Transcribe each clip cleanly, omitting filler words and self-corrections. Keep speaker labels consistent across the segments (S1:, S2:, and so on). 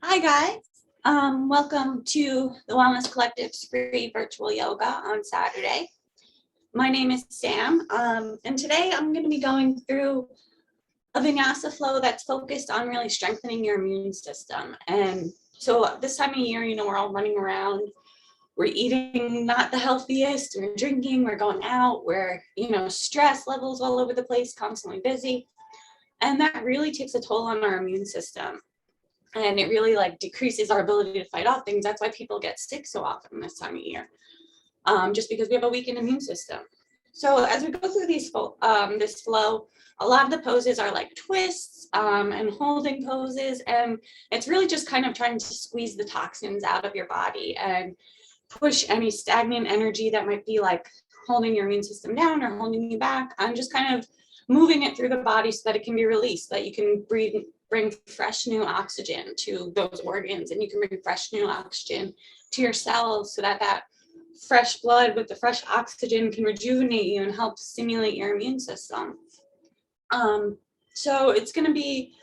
S1: Hi guys, welcome to the Wellness Collective's free virtual yoga on Saturday. My name is Sam, and today I'm going to be going through a vinyasa flow that's focused on really strengthening your immune system. And so this time of year, we're all running around, we're eating not the healthiest, we're drinking, we're going out, we're, stress levels all over the place, constantly busy. And that really takes a toll on our immune system. And it really decreases our ability to fight off things. That's why people get sick so often this time of year, just because we have a weakened immune system. So as we go through this flow, a lot of the poses are like twists and holding poses, and it's really just kind of trying to squeeze the toxins out of your body and push any stagnant energy that might be like holding your immune system down or holding you back. I'm just kind of moving it through the body so that it can be released, so that you can bring fresh new oxygen to those organs, and you can bring fresh new oxygen to your cells, so that that fresh blood with the fresh oxygen can rejuvenate you and help stimulate your immune system. So it's going to be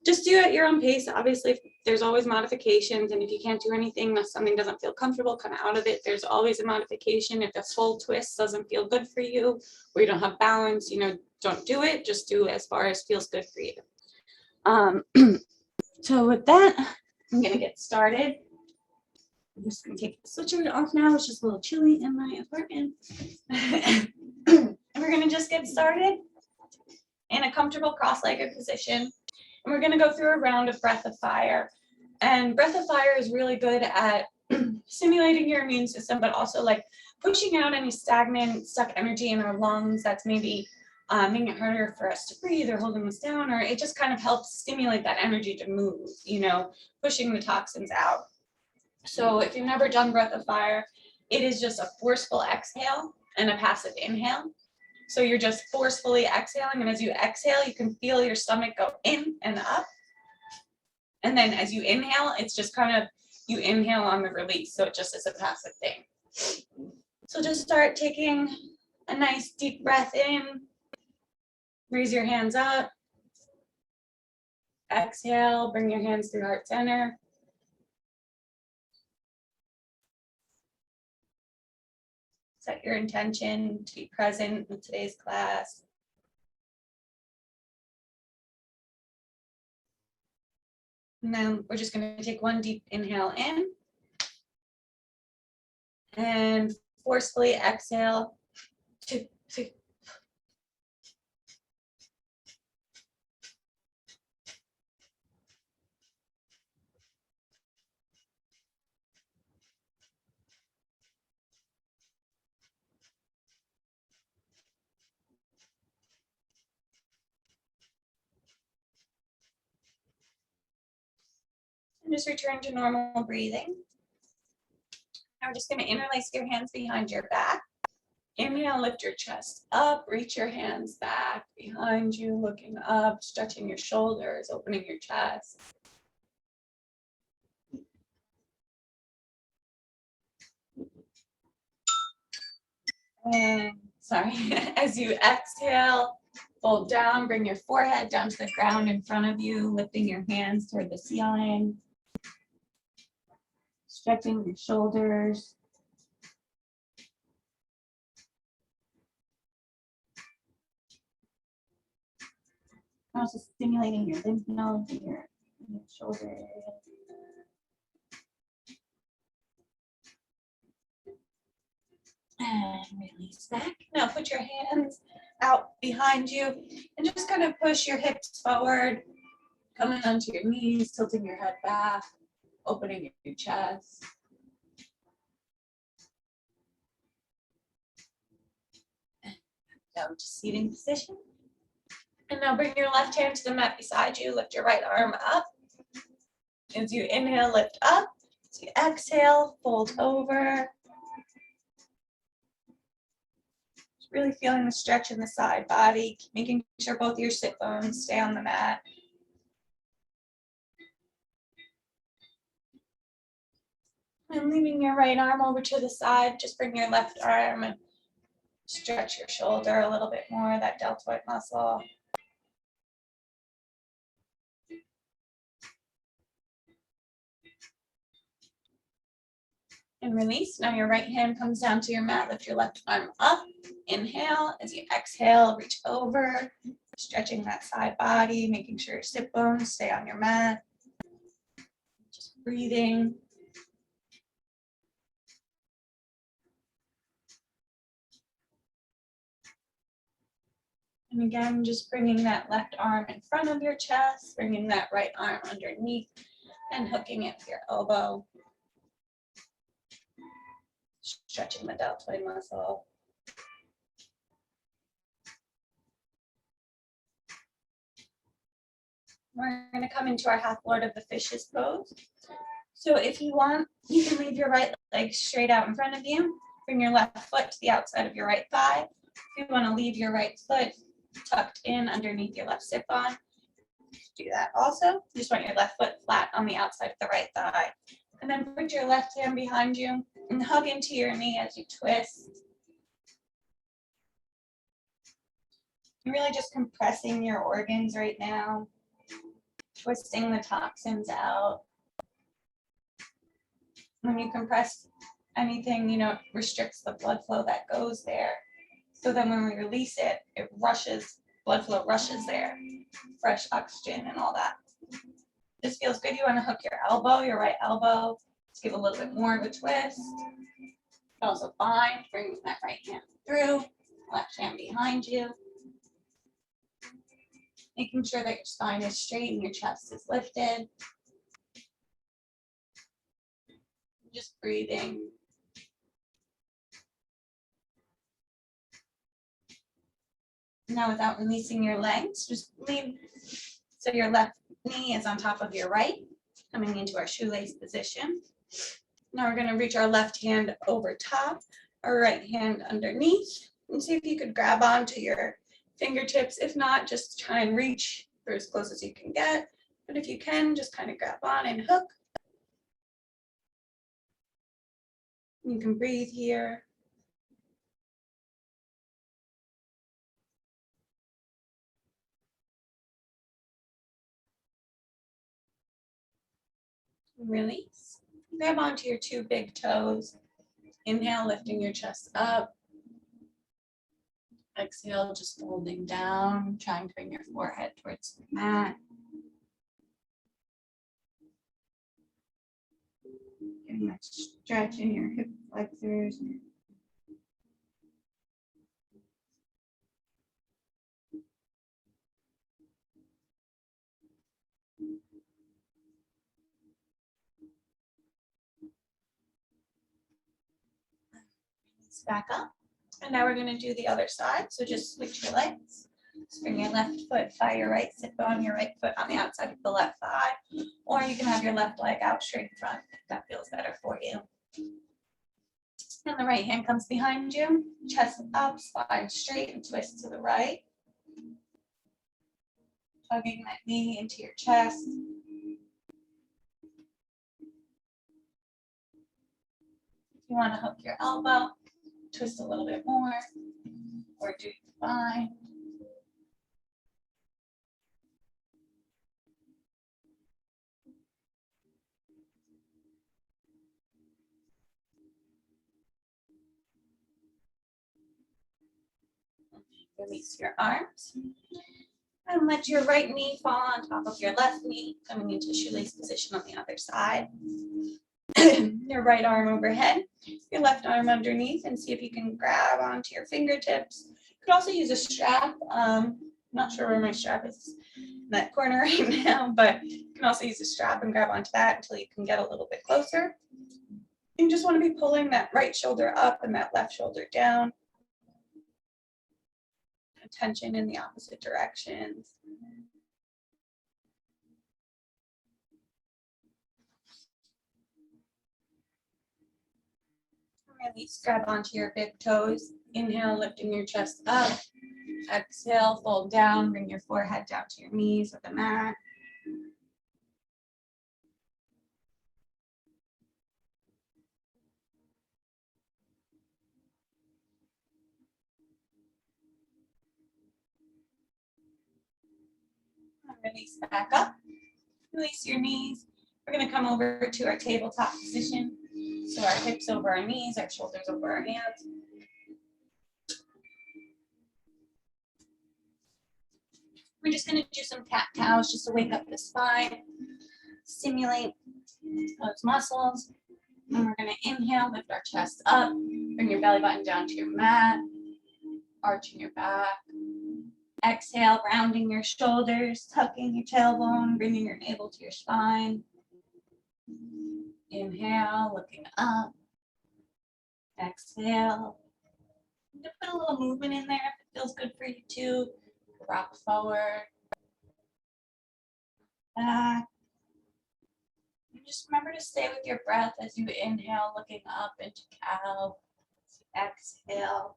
S1: just do at your own pace. Obviously, there's always modifications, and if you can't do anything, if something doesn't feel comfortable, come out of it. There's always a modification. If a full twist doesn't feel good for you, or you don't have balance, don't do it. Just do as far as feels good for you. So with that, I'm gonna get started. I'm just gonna take the switcher off now. It's just a little chilly in my apartment. And we're gonna just get started in a comfortable cross-legged position. And we're gonna go through a round of breath of fire. And breath of fire is really good at stimulating your immune system, but also pushing out any stagnant, stuck energy in our lungs that's maybe making it harder for us to breathe or holding us down, or it just kind of helps stimulate that energy to move, pushing the toxins out. So if you've never done breath of fire, it is just a forceful exhale and a passive inhale. So you're just forcefully exhaling, and as you exhale, you can feel your stomach go in and up. And then as you inhale, it's just kind of, you inhale on the release, so it just is a passive thing. So just start taking a nice deep breath in. Raise your hands up. Exhale, bring your hands through heart center. Set your intention to be present in today's class. And then we're just going to take one deep inhale in. And forcefully exhale. 2, 3. And just return to normal breathing. Now we're just going to interlace your hands behind your back. Inhale, lift your chest up, reach your hands back behind you, looking up, stretching your shoulders, opening your chest. And as you exhale, fold down, bring your forehead down to the ground in front of you, lifting your hands toward the ceiling, stretching your shoulders. Also stimulating your lymph nodes in your shoulder area. And release back. Now put your hands out behind you and just kind of push your hips forward, coming onto your knees, tilting your head back, opening your chest. And down to seating position. And now bring your left hand to the mat beside you. Lift your right arm up. As you inhale, lift up. As you exhale, fold over. Just really feeling the stretch in the side body, making sure both your sit bones stay on the mat. And leaving your right arm over to the side, just bring your left arm and stretch your shoulder a little bit more, that deltoid muscle. And release. Now your right hand comes down to your mat. Lift your left arm up. Inhale. As you exhale, reach over, stretching that side body, making sure your sit bones stay on your mat. Just breathing. And again, just bringing that left arm in front of your chest, bringing that right arm underneath and hooking it with your elbow. Stretching the deltoid muscle. We're going to come into our half Lord of the Fishes pose. So if you want, you can leave your right leg straight out in front of you. Bring your left foot to the outside of your right thigh. If you want to leave your right foot tucked in underneath your left sit bone, do that also. You just want your left foot flat on the outside of the right thigh. And then put your left hand behind you and hug into your knee as you twist. You're really just compressing your organs right now, twisting the toxins out. When you compress anything, it restricts the blood flow that goes there. So then when we release it, blood flow rushes there, fresh oxygen and all that. This feels good. You want to hook your right elbow. Let's give a little bit more of a twist. Also bind, bring that right hand through, left hand behind you. Making sure that your spine is straight and your chest is lifted. Just breathing. Now without releasing your legs, just leave so your left knee is on top of your right, coming into our shoelace position. Now we're going to reach our left hand over top, our right hand underneath, and see if you could grab onto your fingertips. If not, just try and reach for as close as you can get. But if you can, just kind of grab on and hook. You can breathe here. Release. Grab onto your two big toes. Inhale, lifting your chest up. Exhale, just folding down, trying to bring your forehead towards the mat. Getting that stretch in your hip flexors. Back up. And now we're going to do the other side. So just switch your legs. Just bring your left foot by your right sit bone, your right foot on the outside of the left thigh. Or you can have your left leg out straight in front if that feels better for you. And the right hand comes behind you, chest up, spine straight, and twist to the right. Hugging that knee into your chest. If you want to hook your elbow, twist a little bit more, or do fine. Release your arms. And let your right knee fall on top of your left knee, coming into shoelace position on the other side. Your right arm overhead, your left arm underneath, and see if you can grab onto your fingertips. You could also use a strap. Not sure where my strap is in that corner right now, but you can also use a strap and grab onto that until you can get a little bit closer. You just want to be pulling that right shoulder up and that left shoulder down. Tension in the opposite directions. Release, grab onto your big toes. Inhale, lifting your chest up. Exhale, fold down, bring your forehead down to your knees with the mat. Release back up. Release your knees. We're going to come over to our tabletop position. So our hips over our knees, our shoulders over our hands. We're just going to do some cat-cows just to wake up the spine, stimulate those muscles. And we're going to inhale, lift our chest up, bring your belly button down to your mat, arching your back. Exhale, rounding your shoulders, tucking your tailbone, bringing your navel to your spine. Inhale, looking up. Exhale. Put a little movement in there if it feels good for you too. Rock forward. Back. And just remember to stay with your breath as you inhale, looking up into cow. Exhale.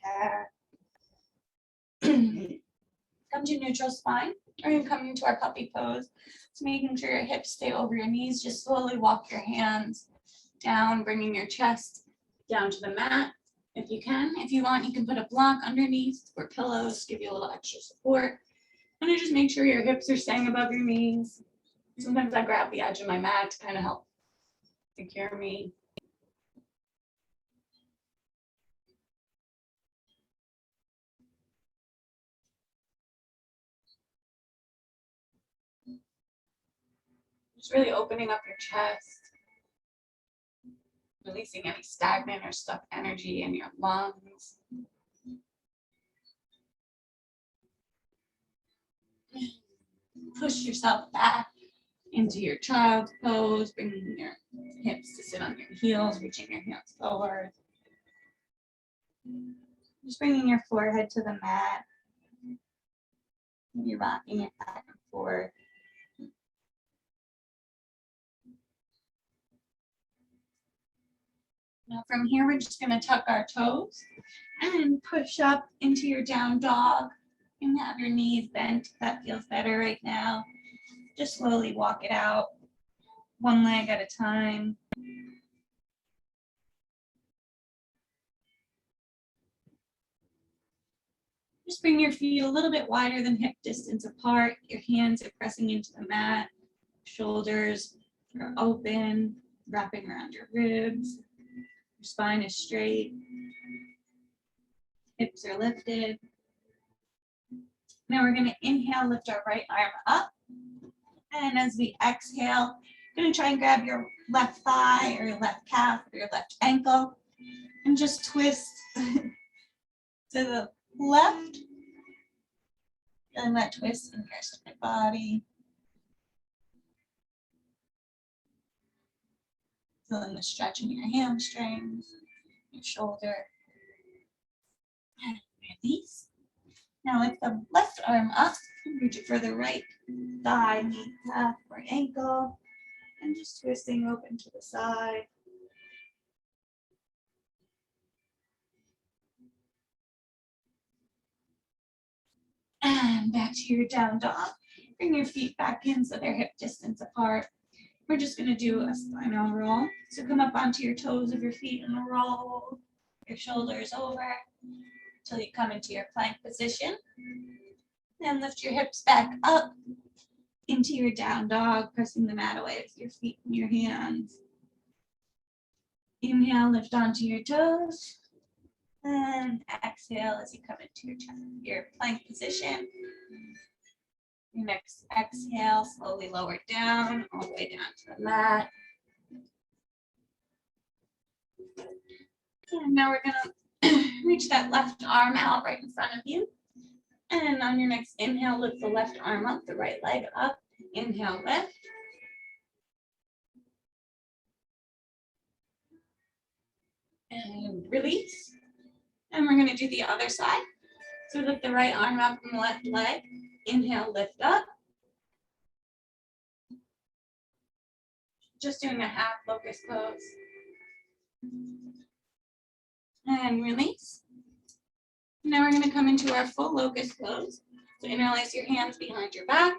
S1: Cat. Come to neutral spine, or you can come into our puppy pose. So making sure your hips stay over your knees. Just slowly walk your hands down, bringing your chest down to the mat. If you can, if you want, you can put a block underneath or pillows, give you a little extra support. And then just make sure your hips are staying above your knees. Sometimes I grab the edge of my mat to kind of help secure me. Just really opening up your chest, releasing any stagnant or stuck energy in your lungs. Push yourself back into your child's pose, bringing your hips to sit on your heels, reaching your hands forward. Just bringing your forehead to the mat. You're rocking it back and forth. Now from here, we're just going to tuck our toes and push up into your down dog. And have your knees bent if that feels better right now. Just slowly walk it out, one leg at a time. Just bring your feet a little bit wider than hip distance apart. Your hands are pressing into the mat. Shoulders are open, wrapping around your ribs. Your spine is straight. Hips are lifted. Now we're going to inhale, lift our right arm up. And as we exhale, you're going to try and grab your left thigh or your left calf or your left ankle and just twist to the left. Feeling that twist in your stomach body. Feeling the stretch in your hamstrings, your shoulder. And release. Now lift the left arm up, reach it for the right thigh, knee, calf, or ankle, and just twisting open to the side. And back to your down dog. Bring your feet back in so they're hip distance apart. We're just going to do a spinal roll. So come up onto your toes of your feet and roll your shoulders over until you come into your plank position. Then lift your hips back up into your down dog, pressing the mat away with your feet and your hands. Inhale, lift onto your toes. And exhale as you come into your plank position. Your next exhale, slowly lower down, all the way down to the mat. And now we're gonna reach that left arm out right in front of you. And on your next inhale, lift the left arm up, the right leg up. Inhale, lift. And release. And we're gonna do the other side. So lift the right arm up from the left leg. Inhale, lift up. Just doing a half locus pose. And release. Now we're going to come into our full locus pose. So interlace your hands behind your back.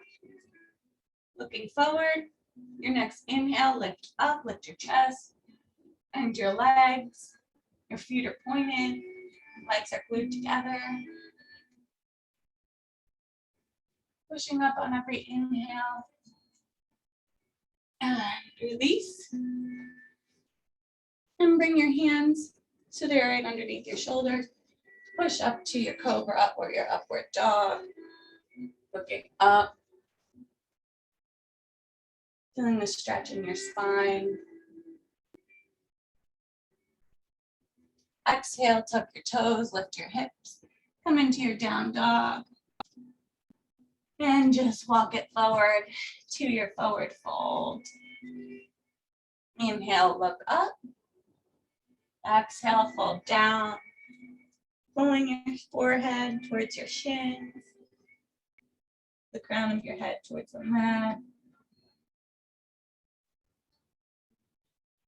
S1: Looking forward. Your next inhale, lift up, lift your chest and your legs. Your feet are pointed. Legs are glued together. Pushing up on every inhale. And release. And bring your hands so they're right underneath your shoulders. Push up to your cobra or your upward dog. Looking up. Feeling the stretch in your spine. Exhale, tuck your toes, lift your hips. Come into your down dog. And just walk it forward to your forward fold. Inhale, look up. Exhale, fold down. Pulling your forehead towards your shins. The crown of your head towards the mat.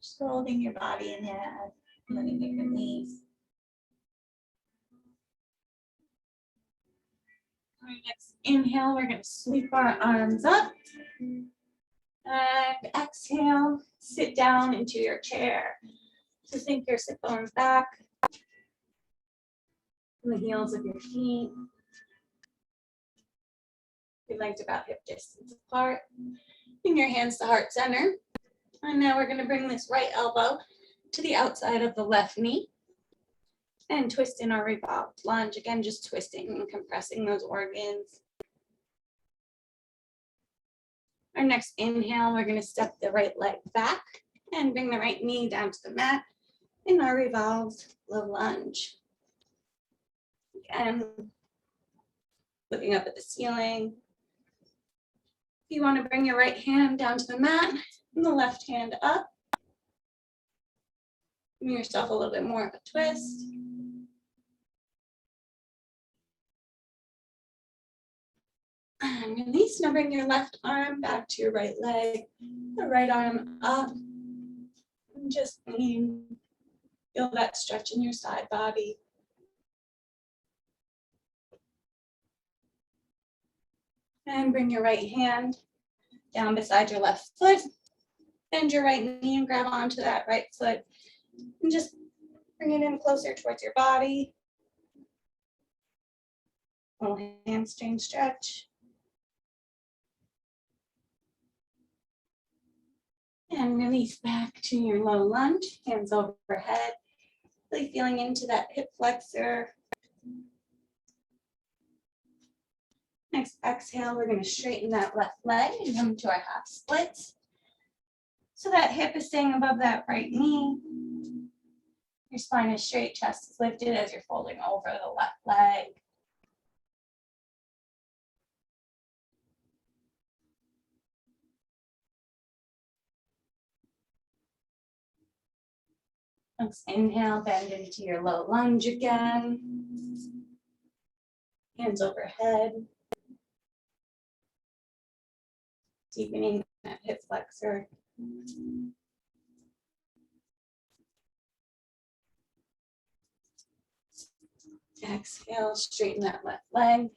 S1: Just holding your body in head, letting it release. Our next inhale, we're going to sweep our arms up. And exhale, sit down into your chair. So sink your sit bones back. And the heels of your feet. Your legs about hip distance apart. Bring your hands to heart center. And now we're going to bring this right elbow to the outside of the left knee. And twist in our revolved lunge. Again, just twisting and compressing those organs. Our next inhale, we're going to step the right leg back and bring the right knee down to the mat in our revolved low lunge. Again, looking up at the ceiling. If you want to bring your right hand down to the mat and the left hand up. Give yourself a little bit more of a twist. And release. Now bring your left arm back to your right leg, the right arm up. And just feel that stretch in your side body. And bring your right hand down beside your left foot. Bend your right knee and grab onto that right foot. And just bring it in closer towards your body. Little hamstring stretch. And release back to your low lunge, hands overhead. Really feeling into that hip flexor. Next exhale, we're going to straighten that left leg and come to our half splits. So that hip is staying above that right knee. Your spine is straight, chest is lifted as you're folding over the left leg. Next inhale, bend into your low lunge again. Hands overhead. Deepening that hip flexor. Exhale, straighten that left leg.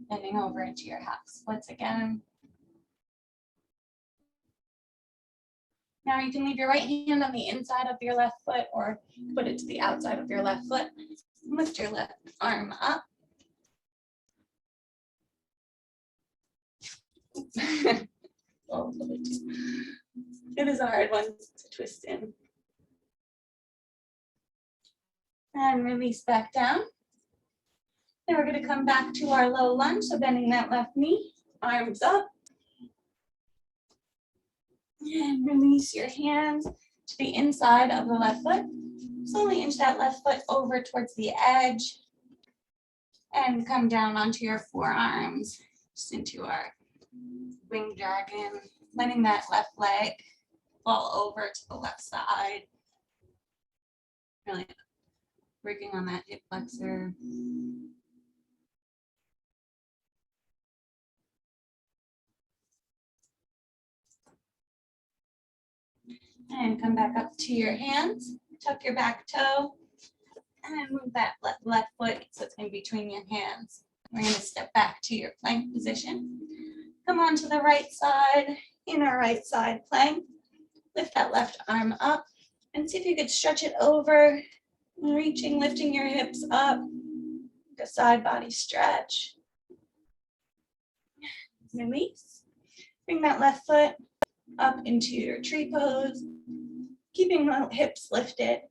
S1: Bending over into your half splits again. Now you can leave your right hand on the inside of your left foot or put it to the outside of your left foot. Lift your left arm up. Oh, it is a hard one to twist in. And release back down. Then we're going to come back to our low lunge, so bending that left knee, arms up. And release your hands to the inside of the left foot. Slowly inch that left foot over towards the edge. And come down onto your forearms, just into our wing dragon. Letting that left leg fall over to the left side. Really working on that hip flexor. And come back up to your hands. Tuck your back toe. And move that left foot so it's in between your hands. We're going to step back to your plank position. Come on to the right side in our right side plank. Lift that left arm up and see if you could stretch it over. Reaching, lifting your hips up. Like a side body stretch. Release. Bring that left foot up into your tree pose. keeping the hips lifted.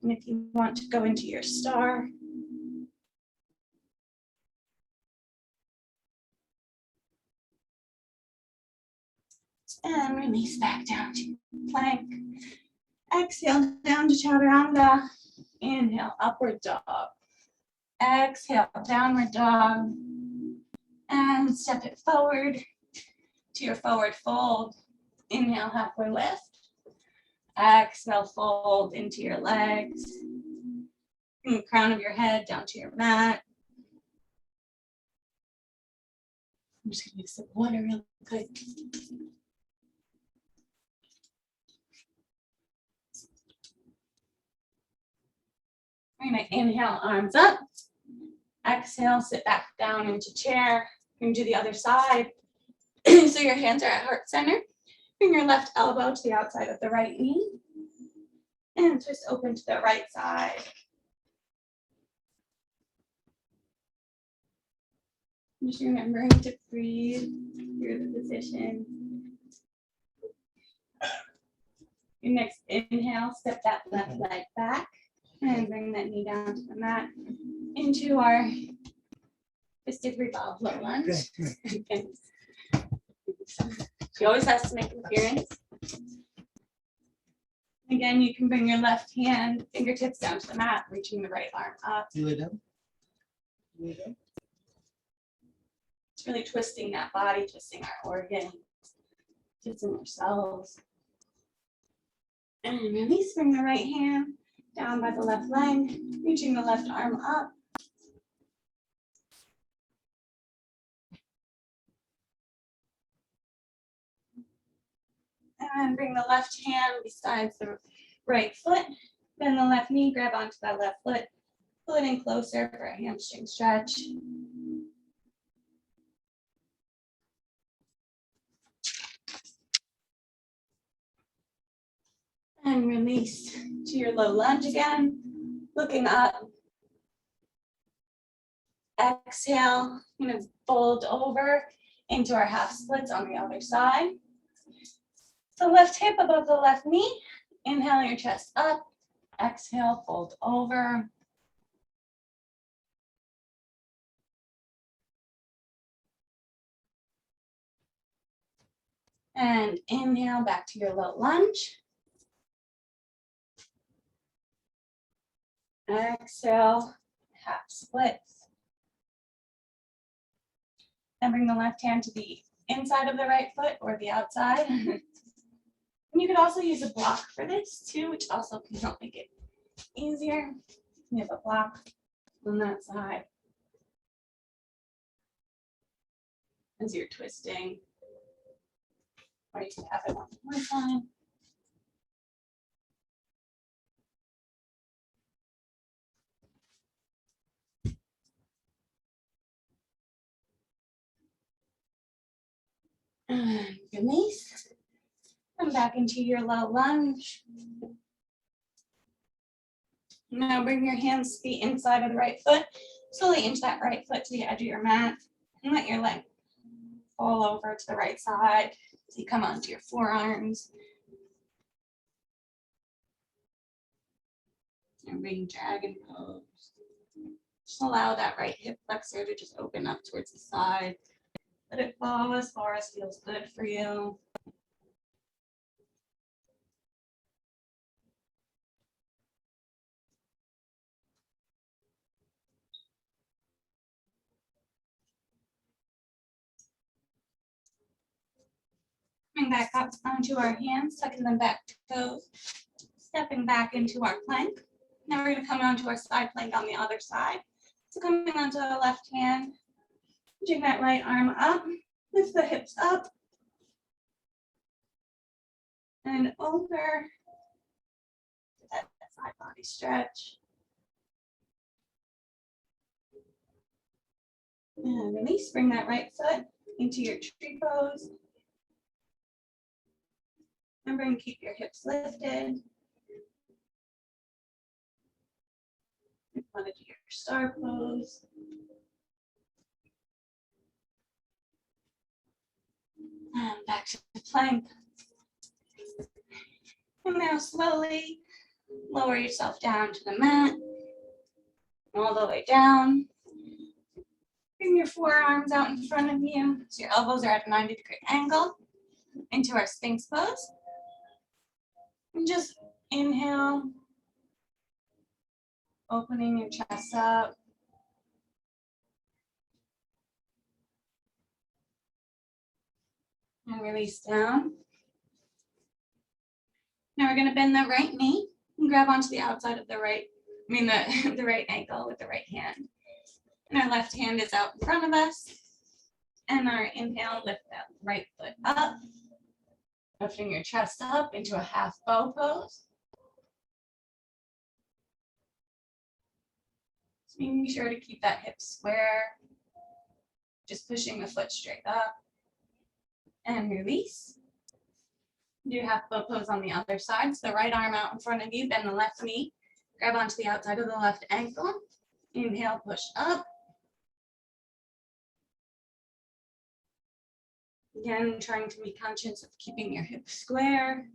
S1: And if you want to go into your star, and release back down to plank. Exhale down to chaturanga. Inhale, upward dog. Exhale, downward dog. And step it forward to your forward fold. Inhale, halfway lift. Exhale, fold into your legs. Bring the crown of your head down to your mat. I'm just gonna make some water real quick. We're gonna inhale, arms up. Exhale, sit back down into chair. Bring to the other side. So your hands are at heart center. Bring your left elbow to the outside of the right knee. And twist open to the right side. Just remembering to breathe through the position. Your next inhale, step that left leg back and bring that knee down to the mat into our fisted revolve low lunge. She always has to make an appearance. Again, you can bring your left hand, fingertips down to the mat, reaching the right arm up.
S2: You lay down. You lay down.
S1: It's really twisting that body, twisting our organs, twisting ourselves. And release, bring the right hand down by the left leg, reaching the left arm up. And bring the left hand besides the right foot. Bend the left knee, grab onto that left foot. Pull it in closer for a hamstring stretch. And release to your low lunge again. Looking up. Exhale, I'm gonna fold over into our half splits on the other side. The left hip above the left knee. Inhale your chest up. Exhale, fold over. And inhale back to your low lunge. Exhale, half splits. Then bring the left hand to the inside of the right foot or the outside. And you could also use a block for this too, which also can help make it easier. You have a block on that side as you're twisting. Or you can have it on one side. And release. Come back into your low lunge. Now bring your hands to the inside of the right foot. Slowly inch that right foot to the edge of your mat. And let your leg fall over to the right side. So you come onto your forearms. And bring dragon pose. Just allow that right hip flexor to just open up towards the side. Let it fall as far as feels good for you. Coming back up onto our hands, tucking them back to toes, stepping back into our plank. Now we're going to come onto our side plank on the other side. So coming onto the left hand, reaching that right arm up, lift the hips up and over. That side body stretch. And release, bring that right foot into your tree pose. Remember to keep your hips lifted. You want to do your star pose. And back to the plank. And now slowly lower yourself down to the mat. All the way down. Bring your forearms out in front of you so your elbows are at a 90-degree angle into our Sphinx Pose. And just inhale, opening your chest up. And release down. Now we're going to bend the right knee and grab onto the outside of the right ankle with the right hand. And our left hand is out in front of us. And our inhale, lift that right foot up. Lifting your chest up into a half bow pose. So making sure to keep that hip square. Just pushing the foot straight up. And release. Do half bow pose on the other side. So the right arm out in front of you, bend the left knee. Grab onto the outside of the left ankle. Inhale, push up. Again, trying to be conscious of keeping your hips square.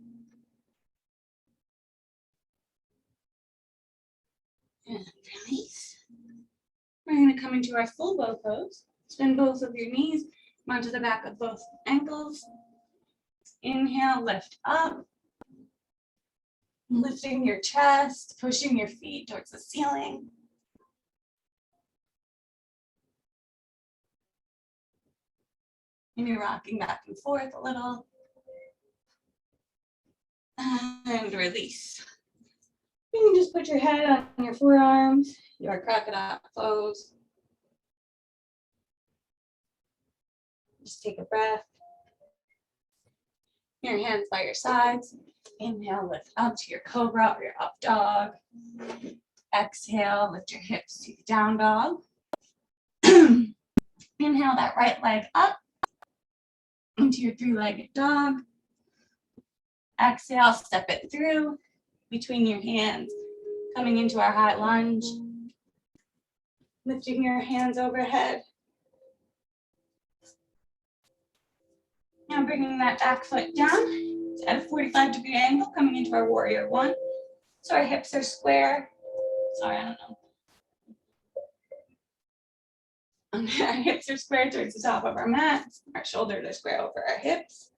S1: And release. We're going to come into our full bow pose. Spin both of your knees onto the back of both ankles. Inhale, lift up. Lifting your chest, pushing your feet towards the ceiling. And you're rocking back and forth a little. And release. You can just put your head on your forearms, your crocodile pose. Just take a breath. Your hands by your sides. Inhale, lift up to your cobra or your up dog. Exhale, lift your hips to your down dog. Inhale that right leg up into your three-legged dog. Exhale, step it through between your hands, coming into our high lunge. Lifting your hands overhead. Now bringing that back foot down at a 45-degree angle, coming into our warrior one. So our hips are square. Sorry, I don't know. Our hips are square towards the top of our mat. Our shoulders are square over our hips.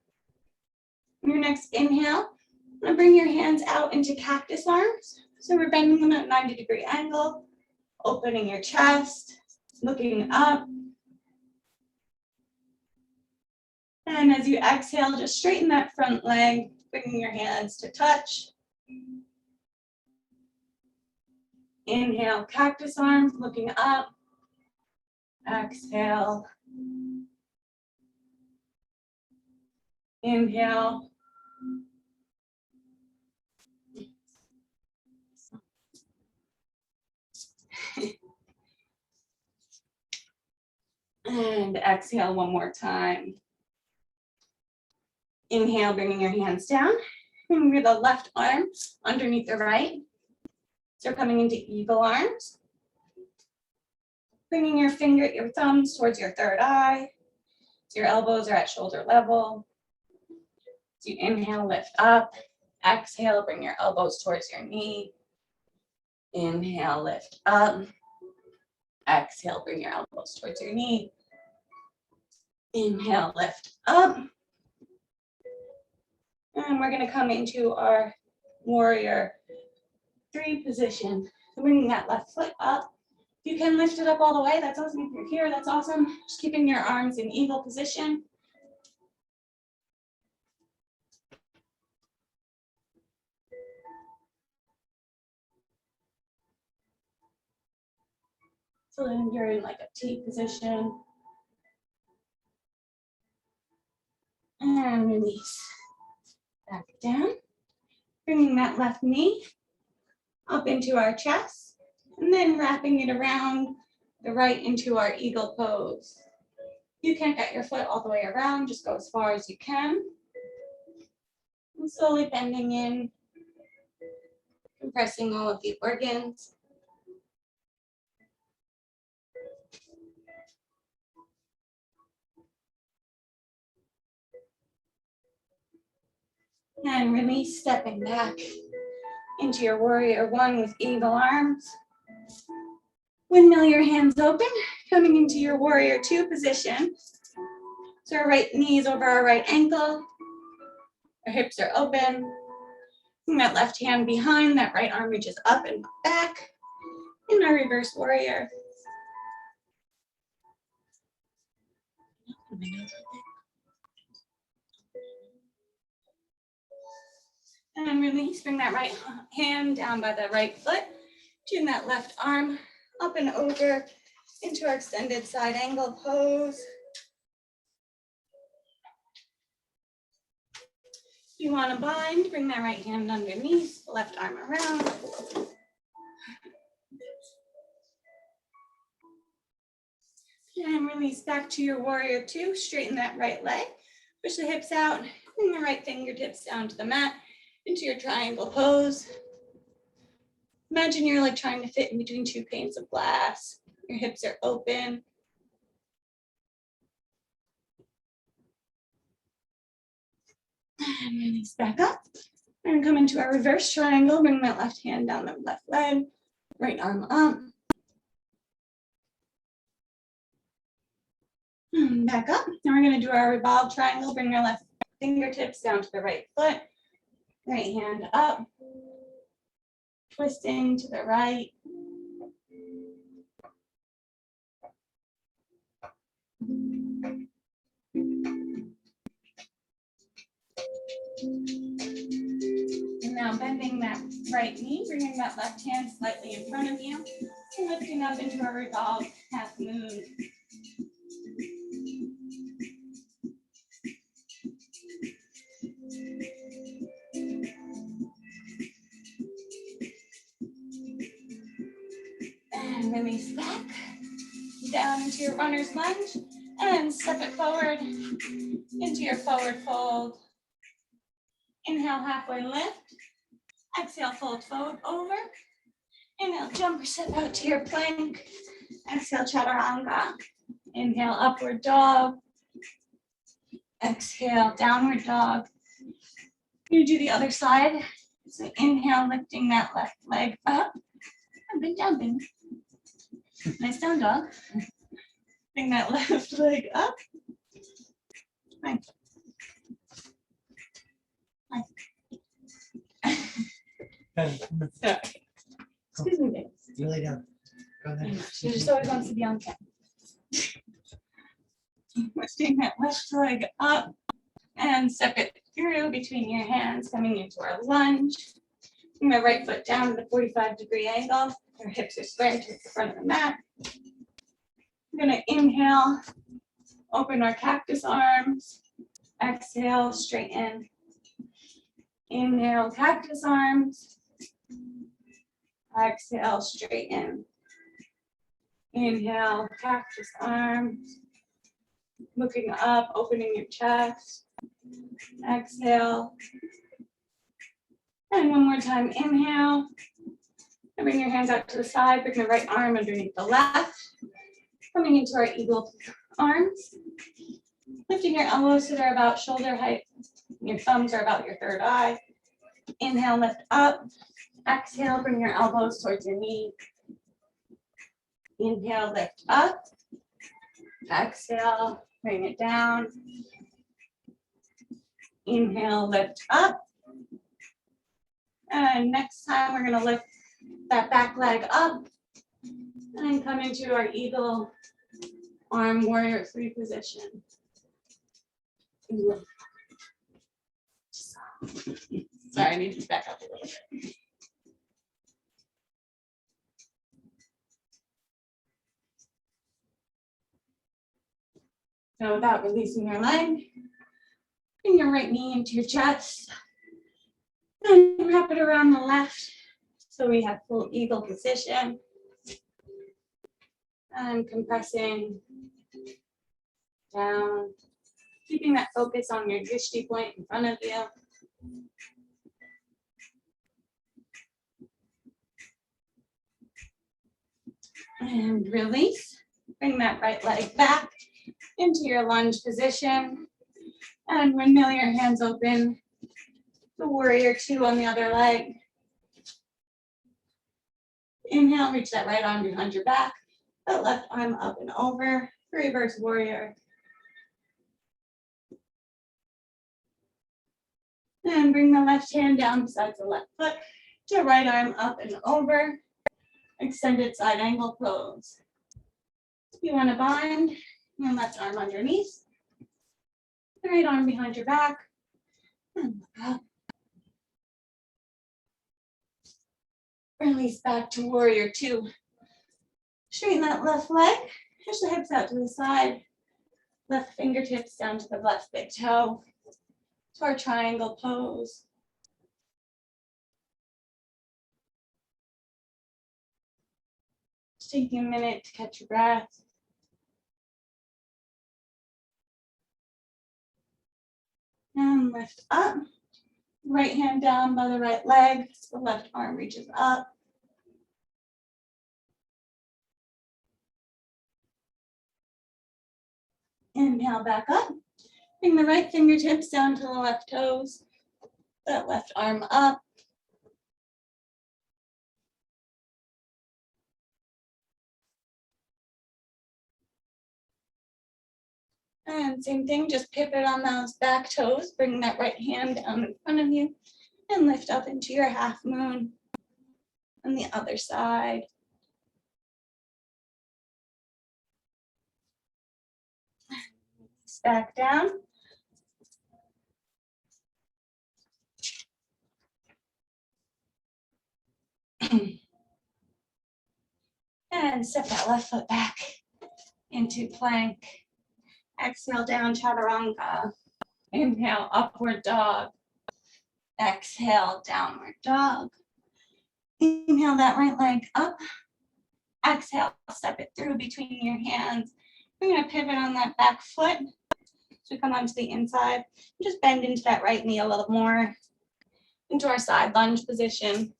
S1: On your next inhale, I'm going to bring your hands out into cactus arms. So we're bending them at a 90-degree angle, opening your chest, looking up. And as you exhale, just straighten that front leg, bringing your hands to touch. Inhale, cactus arms, looking up. Exhale. Inhale. And exhale one more time. Inhale, bringing your hands down. And with the left arm underneath the right. So coming into eagle arms. Bringing your thumbs towards your third eye. So your elbows are at shoulder level. So you inhale, lift up. Exhale, bring your elbows towards your knee. Inhale, lift up. Exhale, bring your elbows towards your knee. Inhale, lift up. And we're going to come into our warrior three position. So bringing that left foot up. If you can lift it up all the way, that's awesome. If you're here, that's awesome. Just keeping your arms in eagle position. So then you're in like a T position. And release. Back down. Bringing that left knee up into our chest. And then wrapping it around the right into our eagle pose. You can't get your foot all the way around, just go as far as you can. And slowly bending in, compressing all of the organs. And release, stepping back into your warrior one with eagle arms. Windmill your hands open, coming into your warrior two position. So our right knee is over our right ankle. Our hips are open. Bring that left hand behind, that right arm reaches up and back in our reverse warrior. And release, bring that right hand down by the right foot. Turn that left arm up and over into our extended side angle pose. If you want to bind, bring that right hand underneath, left arm around. And release back to your warrior two. Straighten that right leg. Push the hips out. Bring the right fingertips down to the mat into your triangle pose. Imagine you're like trying to fit in between two panes of glass. Your hips are open. And release back up. And come into our reverse triangle. Bring that left hand down the left leg. Right arm up. And back up. Now we're going to do our revolve triangle. Bring your left fingertips down to the right foot. Right hand up. Twisting to the right. And now bending that right knee, bringing that left hand slightly in front of you, and lifting up into a revolved half moon. And release back, down into your runner's lunge, and step it forward into your forward fold. Inhale, halfway lift. Exhale, fold forward over. Inhale, jump or step out to your plank. Exhale, chaturanga. Inhale, upward dog. Exhale, downward dog. You do the other side. So inhale, lifting that left leg up. Jumping, jumping. Nice down dog. Bring that left leg up. Nice. Sorry. Excuse me, babe.
S2: You lay down. Go ahead.
S1: She just always wants to be on camera. Lifting that left leg up and step it through between your hands, coming into our lunge. Bring my right foot down at a 45-degree angle. Our hips are squared towards the front of the mat. I'm gonna inhale, open our cactus arms. Exhale, straighten. Inhale, cactus arms. Exhale, straighten. Inhale, cactus arms. Looking up, opening your chest. Exhale. And one more time, inhale. And bring your hands out to the side. Bring the right arm underneath the left. Coming into our eagle arms. Lifting your elbows so they're about shoulder height. Your thumbs are about your third eye. Inhale, lift up. Exhale, bring your elbows towards your knee. Inhale, lift up. Exhale, bring it down. Inhale, lift up. And next time we're gonna lift that back leg up and come into our eagle arm warrior three position. Sorry, I need to back up a little bit. So without releasing your leg, bring your right knee into your chest and wrap it around the left so we have full eagle position. And compressing down, keeping that focus on your drishti point in front of you. And release. Bring that right leg back into your lunge position. And windmill your hands open The warrior two on the other leg. Inhale, reach that right arm behind your back. That left arm up and over. Reverse warrior. And bring the left hand down beside the left foot to right arm up and over. Extended side angle pose. If you want to bind, your left arm underneath. The right arm behind your back. And look up. Release back to warrior two. Straighten that left leg. Push the hips out to the side. Left fingertips down to the left big toe. To our triangle pose. Just taking a minute to catch your breath. And lift up. Right hand down by the right leg. The left arm reaches up. Inhale back up. Bring the right fingertips down to the left toes. That left arm up. And same thing, just pivot on those back toes. Bring that right hand down in front of you and lift up into your half moon on the other side. Back down. And step that left foot back into plank. Exhale down, chaturanga. Inhale, upward dog. Exhale, downward dog. Inhale that right leg up. Exhale, step it through between your hands. We're going to pivot on that back foot. So come onto the inside. Just bend into that right knee a little more. Into our side lunge position.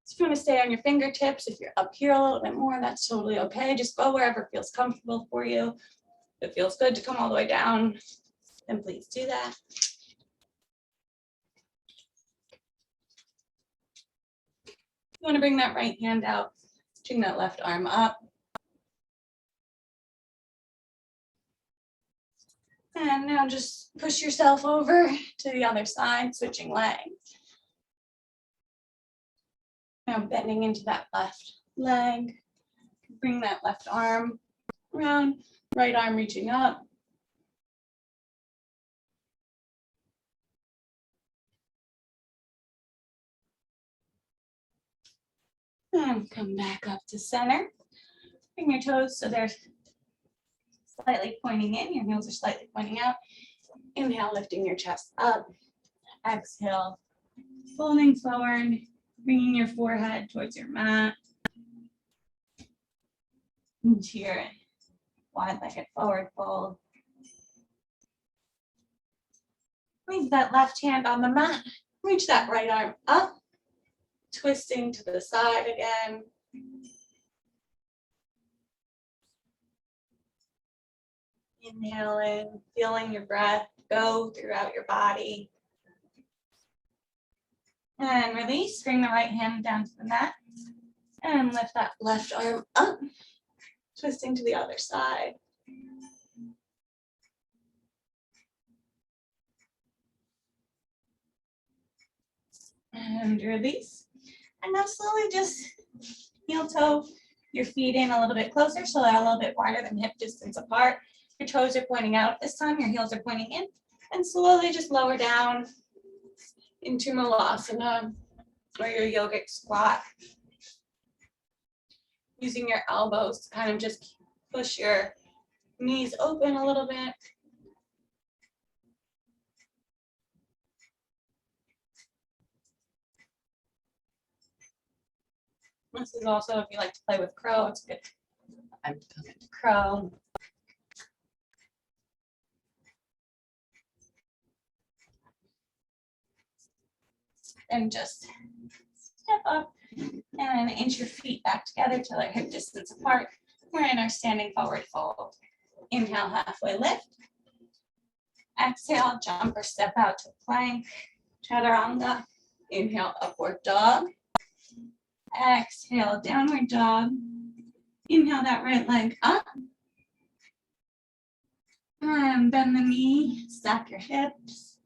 S1: So if you want to stay on your fingertips, if you're up here a little bit more, that's totally okay. Just go wherever feels comfortable for you. If it feels good to come all the way down, then please do that. You want to bring that right hand out, bring that left arm up. And now just push yourself over to the other side, switching legs. Now bending into that left leg. Bring that left arm around, right arm reaching up. And come back up to center. Bring your toes so they're slightly pointing in, your heels are slightly pointing out. Inhale, lifting your chest up. Exhale, folding forward, bringing your forehead towards your mat. Into your wide-legged forward fold. Leave that left hand on the mat. Reach that right arm up, twisting to the side again. Inhaling, feeling your breath go throughout your body. And release, bring the right hand down to the mat. And lift that left arm up, twisting to the other side. And release. And now slowly just heel toe your feet in a little bit closer so they're a little bit wider than hip distance apart. Your toes are pointing out this time, your heels are pointing in. And slowly just lower down into Malasana or your yogic squat. Using your elbows to kind of just push your knees open a little bit. This is also, if you like to play with crow, it's good. I'm coming to crow. And just step up and inch your feet back together till they're hip distance apart. We're in our standing forward fold. Inhale, halfway lift. Exhale, jump or step out to plank, chaturanga. Inhale, upward dog. Exhale, downward dog. Inhale that right leg up. And bend the knee, stack your hips.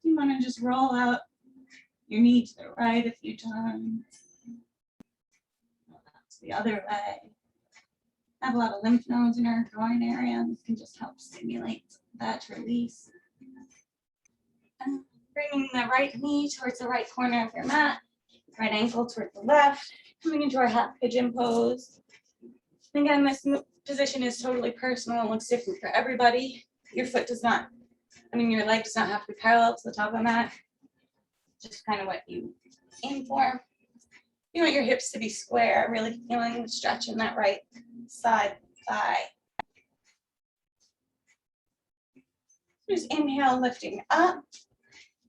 S1: You want to just roll out your knee to the right a few times. That's the other way. Have a lot of lymph nodes in our groin area. This can just help stimulate that release. And bringing the right knee towards the right corner of your mat, right ankle towards the left, coming into our half pigeon pose. And again, this position is totally personal and looks different for everybody. Your foot does not, your leg does not have to be parallel to the top of the mat. Just kind of what you aim for. You want your hips to be square, really feeling the stretch in that right side thigh. Just inhale, lifting up,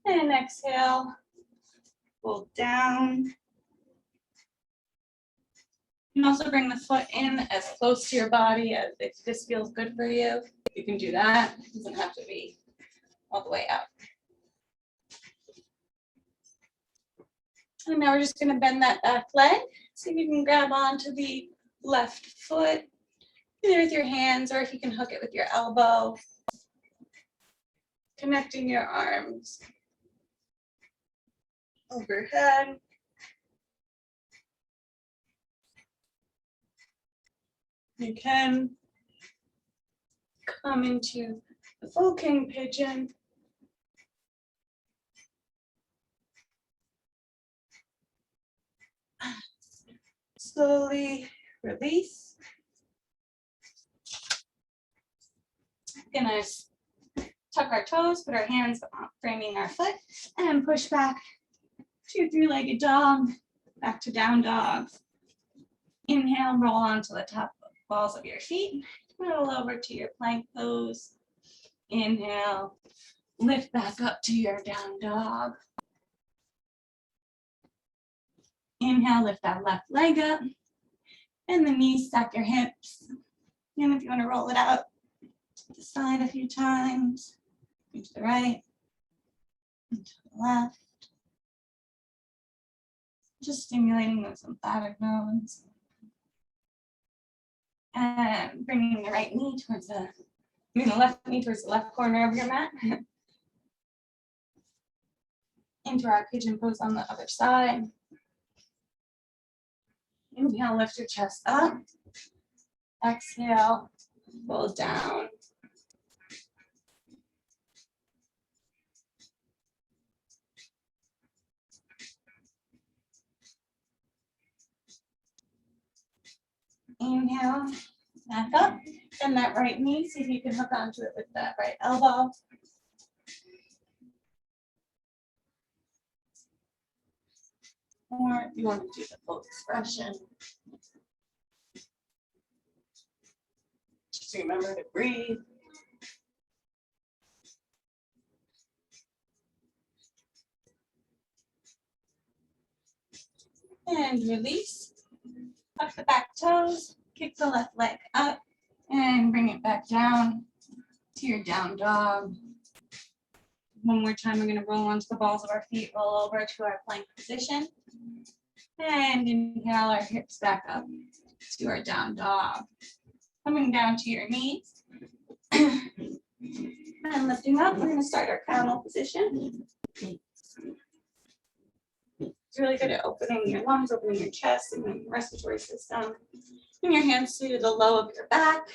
S1: and exhale, pull down. You can also bring the foot in as close to your body as if this feels good for you. You can do that. It doesn't have to be all the way up. And now we're just going to bend that back leg. See if you can grab onto the left foot, either with your hands or if you can hook it with your elbow. Connecting your arms overhead. You can come into the full king pigeon. Slowly release. Gonna tuck our toes, put our hands on framing our foot, and push back to three-legged dog, back to down dog. Inhale, roll onto the top balls of your feet. Roll over to your plank pose. Inhale, lift back up to your down dog. Inhale, lift that left leg up. And the knees, stack your hips. And if you want to roll it out to the side a few times, to the right, and to the left. Just stimulating those lymphatic nodes. And bringing the right knee towards the left knee towards the left corner of your mat. Into our pigeon pose on the other side. Inhale, lift your chest up. Exhale, pull down. Inhale, back up. Bend that right knee. See if you can hook onto it with that right elbow. Or if you want to do the full expression, just remember to breathe. And release. Tuck the back toes, kick the left leg up, and bring it back down to your down dog. One more time, we're going to roll onto the balls of our feet, roll over to our plank position. And inhale our hips back up to our down dog. Coming down to your knees. And lifting up, we're going to start our camel position. It's really good at opening your lungs, opening your chest, and your respiratory system. Bring your hands to the low of your back.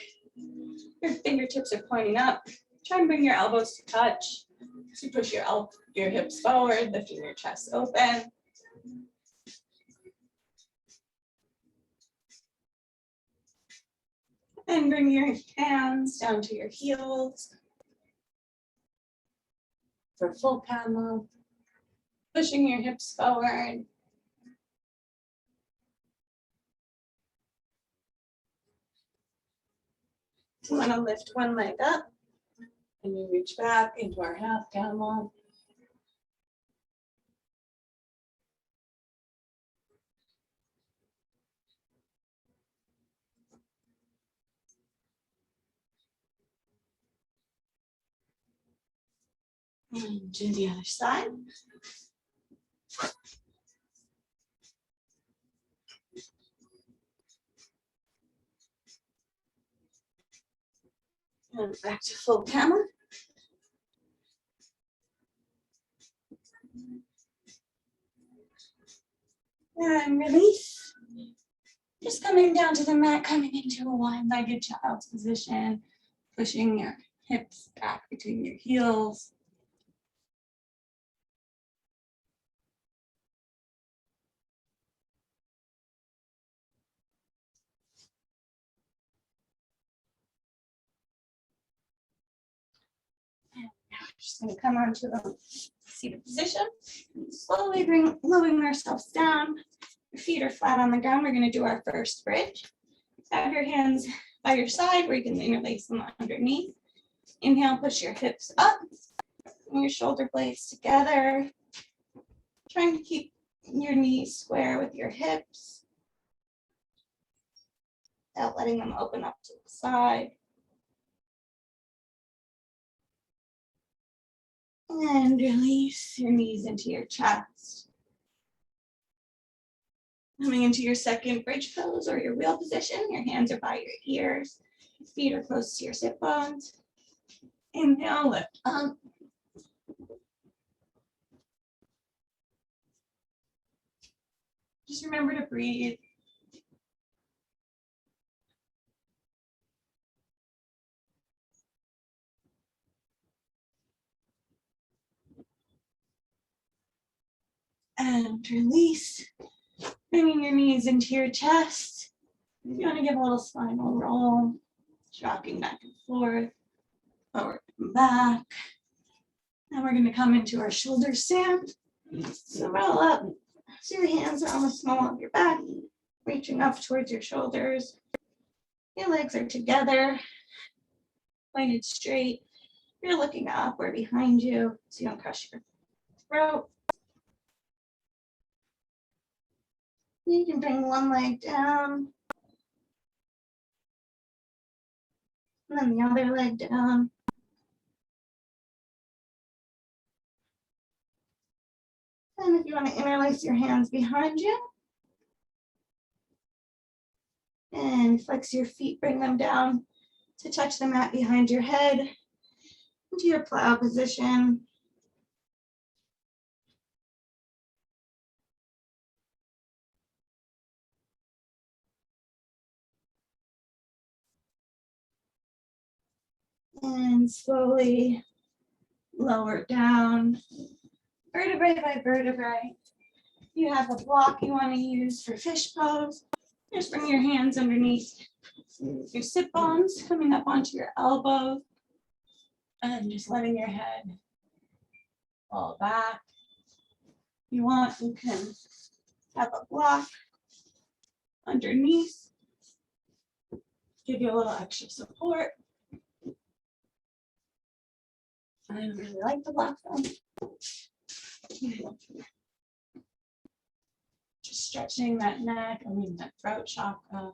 S1: Your fingertips are pointing up. Try and bring your elbows to touch. So you push your hips forward, lifting your chest open. And bring your hands down to your heels for full camel. Pushing your hips forward. You want to lift one leg up and you reach back into our half camel. And to the other side. And back to full camera. And release. Just coming down to the mat, coming into a wide-legged child's position, pushing your hips back between your heels. And now we're just going to come onto the seated position. Slowly lowering ourselves down. Your feet are flat on the ground. We're going to do our first bridge. Have your hands by your side where you can interlace them underneath. Inhale, push your hips up and your shoulder blades together. Trying to keep your knees square with your hips without letting them open up to the side. And release your knees into your chest. Coming into your second bridge pose or your wheel position, your hands are by your ears, feet are close to your sit bones. Inhale, lift up. Just remember to breathe. And release. Bringing your knees into your chest. You want to give a little spinal roll, rocking back and forth, forward and back. Now we're going to come into our shoulder stand. So roll up. So your hands are on the small of your back, reaching up towards your shoulders. Your legs are together, pointed straight. You're looking up or behind you so you don't crush your throat. You can bring one leg down, and then the other leg down. And if you want to interlace your hands behind you, and flex your feet, bring them down to touch the mat behind your head, into your plow position. And slowly lower down, vertebrae by vertebrae. If you have a block you want to use for fish pose, just bring your hands underneath your sit bones, coming up onto your elbows, and just letting your head fall back. If you want, you can have a block underneath, give you a little extra support. I really like the block though. Just stretching that neck, that throat chakra.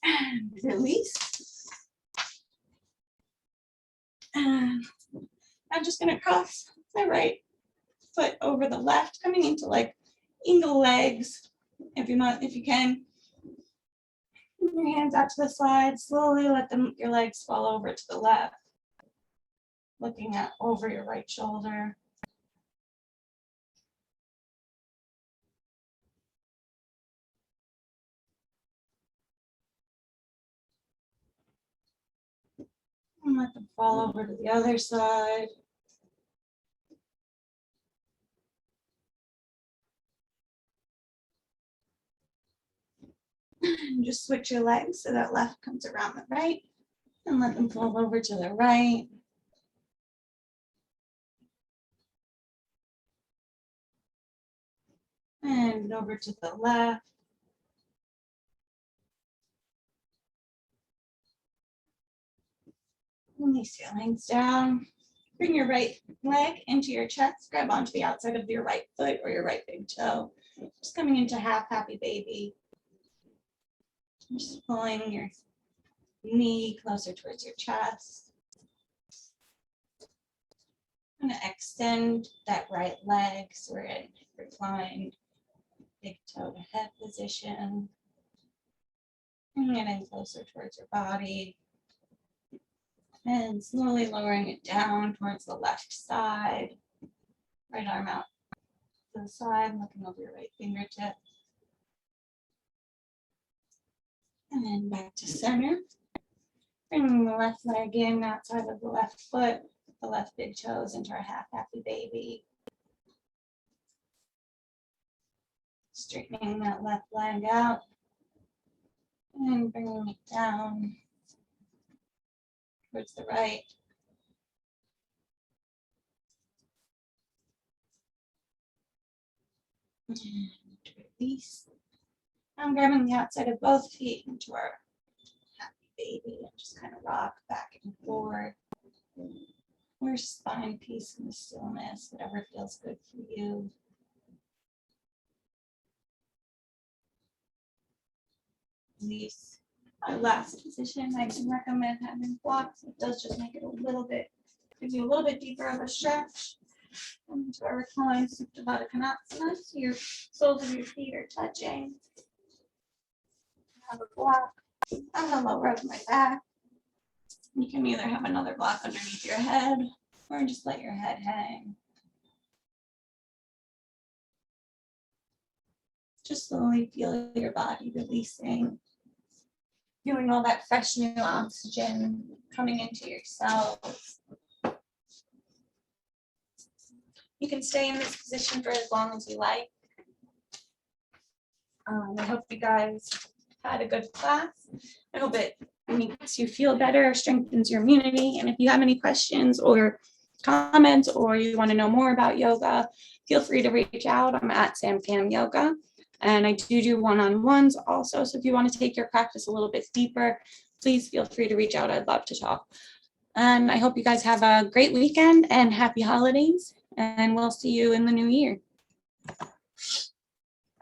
S1: And release. And I'm just gonna cross my right foot over the left, coming into like eagle legs, if you can. Move your hands out to the side, slowly let your legs fall over to the left, looking at over your right shoulder. And let them fall over to the other side. And just switch your legs so that left comes around the right, and let them fall over to the right. And over to the left. Release your legs down. Bring your right leg into your chest. Grab onto the outside of your right foot or your right big toe. Just coming into half happy baby. Just pulling your knee closer towards your chest. I'm going to extend that right leg so we're in reclined big toe to head position. And getting closer towards your body. And slowly lowering it down towards the left side. Right arm out to the side, looking over your right fingertip. And then back to center. Bringing the left leg in outside of the left foot, the left big toes into our half happy baby. Straightening that left leg out. And bringing it down towards the right. And release. I'm grabbing the outside of both feet into our happy baby and just kind of rock back and forth. Or just find peace in the stillness, whatever feels good for you. Release. Our last position, I can recommend having blocks. It does just make it a little bit, gives you a little bit deeper of a stretch. Into our reclined Supta Baddha Konasana, so your soles of your feet are touching. Have a block on the lower of my back. You can either have another block underneath your head or just let your head hang. Just slowly feel your body releasing. Feeling all that fresh new oxygen coming into your cells. You can stay in this position for as long as you like. I hope you guys had a good class. I hope it makes you feel better, strengthens your immunity. And if you have any questions or comments, or you want to know more about yoga, feel free to reach out. I'm at SamCam Yoga. And I do one-on-ones also. So if you want to take your practice a little bit deeper, please feel free to reach out. I'd love to talk. And I hope you guys have a great weekend and happy holidays. And we'll see you in the new year.